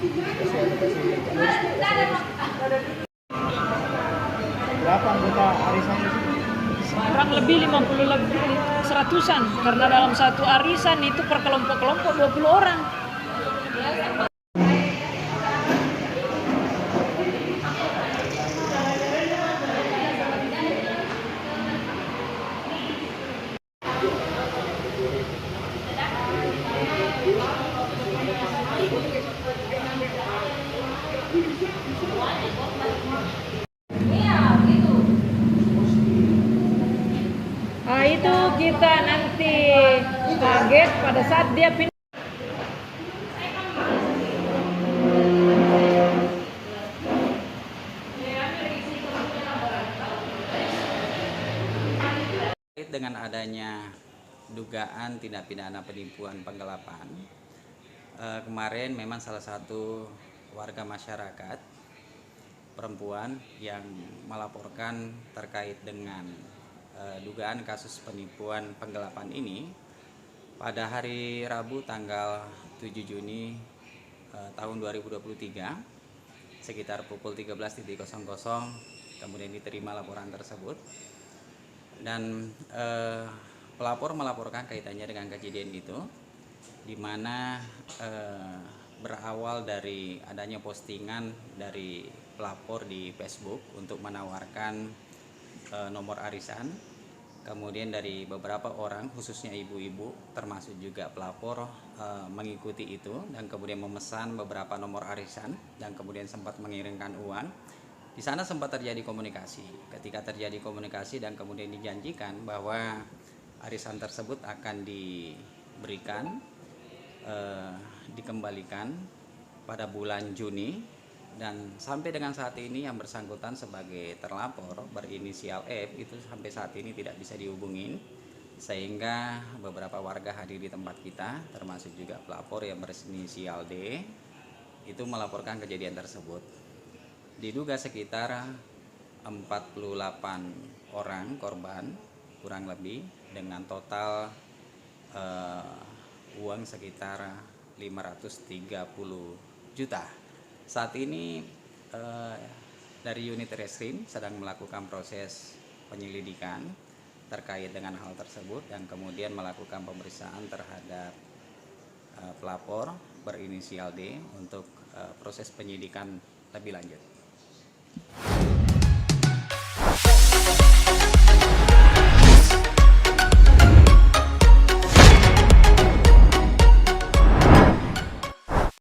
Berapa anggota arisan di sini? Kurang lebih 50 lebih 100-an karena dalam satu arisan itu per kelompok-kelompok 20 orang. Nah, itu kita nanti kaget pada saat dia pindah. Dengan adanya dugaan tindak pidana penipuan penggelapan, kemarin memang salah satu warga masyarakat perempuan yang melaporkan terkait dengan dugaan kasus penipuan penggelapan ini pada hari Rabu tanggal 7 Juni tahun 2023 sekitar pukul 13.00 kemudian diterima laporan tersebut. Dan pelapor melaporkan kaitannya dengan kejadian itu, di mana berawal dari adanya postingan dari pelapor di Facebook untuk menawarkan nomor arisan. Kemudian dari beberapa orang, khususnya ibu-ibu, termasuk juga pelapor mengikuti itu dan kemudian memesan beberapa nomor arisan dan kemudian sempat mengirimkan uang. Di sana sempat terjadi komunikasi. Ketika terjadi komunikasi dan kemudian dijanjikan bahwa arisan tersebut akan diberikan, dikembalikan pada bulan Juni, dan sampai dengan saat ini yang bersangkutan sebagai terlapor berinisial F itu sampai saat ini tidak bisa dihubungin, sehingga beberapa warga hadir di tempat kita termasuk juga pelapor yang berinisial D itu melaporkan kejadian tersebut. Diduga sekitar 48 orang korban kurang lebih dengan total uang sekitar 530 juta. Saat ini dari unit reskrim sedang melakukan proses penyelidikan terkait dengan hal tersebut dan kemudian melakukan pemeriksaan terhadap pelapor berinisial D untuk proses penyidikan lebih lanjut.